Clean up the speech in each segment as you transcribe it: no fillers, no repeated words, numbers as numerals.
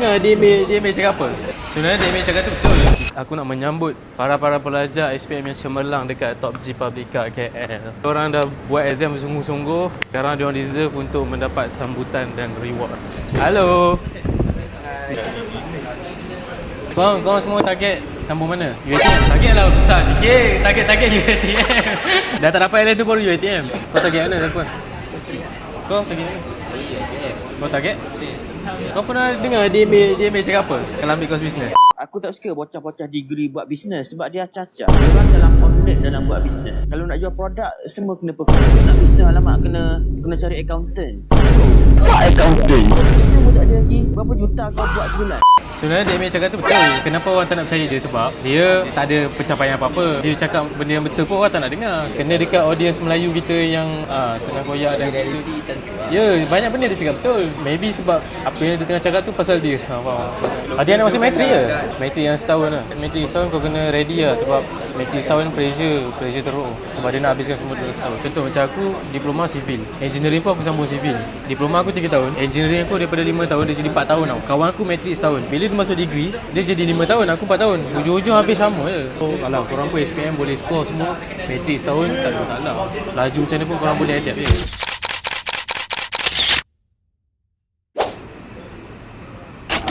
dengar dia cakap apa? Sebenarnya dia cakap tu betul. Aku nak menyambut para pelajar SPM yang cemerlang dekat Top G Publica KL. Orang dah buat exam sungguh-sungguh. Sekarang diorang deserve untuk mendapat sambutan dan reward. Halo. Kau semua target sambung mana? UiTM. Target lah besar sikit. Target UiTM. Dah tak dapat LA tu baru UiTM. Kau target mana Zakuan? Kau target mana? Kau target? Kau pernah dengar dia cakap apa kalau ambil course business? Aku tak suka bocah-bocah degree buat bisnes sebab dia acah-acah. Diorang dalam connect dalam buat bisnes. Kalau nak jual produk, semua kena perform. Nak bisnes, alamak, kena cari accountant. Fuck accountant. Bisnes pun tak ada lagi. Berapa juta kau buat sebulan? Sebenarnya dia cakap tu betul. Kenapa orang tak nak percaya dia? Sebab dia tak ada pencapaian apa-apa. Dia cakap benda yang betul pun orang tak nak dengar. Kena dekat audience Melayu kita yang senang koyak dan reality macam tu. Ya, banyak benda dia cakap betul. Maybe sebab apa yang dia tengah cakap tu pasal dia. Faham? Dia anak masih matrik ke? Matrik yang setahun lah. Matrik setahun kau kena ready lah. Sebab matrik setahun pressure teruk. Sebab dia nak habiskan semua dalam setahun. Contoh macam aku, diploma civil. Engineering pun aku sambung civil. Diploma aku 3 tahun. Engineering aku daripada 5 tahun dia jadi 4 tahun tau. Kawan aku matrik setahun. Bila dia masuk degree, dia jadi 5 tahun, aku 4 tahun. Ujung-ujung habis sama je. Oh, alah, korang pun SPM boleh score semua. Matrik setahun tak ada masalah. Laju macam mana pun korang boleh adapt je.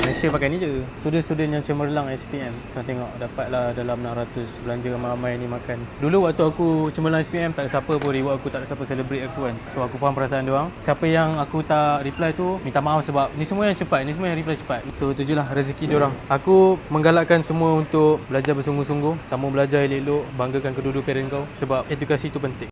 Malaysia pakai ni je. Student-student yang cemerlang SPM. Kau tengok dapatlah dalam 600 belanja ramai ni makan. Dulu waktu aku cemerlang SPM tak ada siapa pun reward aku, tak ada siapa celebrate aku kan. So aku faham perasaan dia orang. Siapa yang aku tak reply tu minta maaf sebab ni semua yang cepat, ni semua yang reply cepat. So tu je lah rezeki dia orang. Aku menggalakkan semua untuk belajar bersungguh-sungguh, sambung belajar elok-elok, banggakan kedua-dua parent kau sebab edukasi tu penting.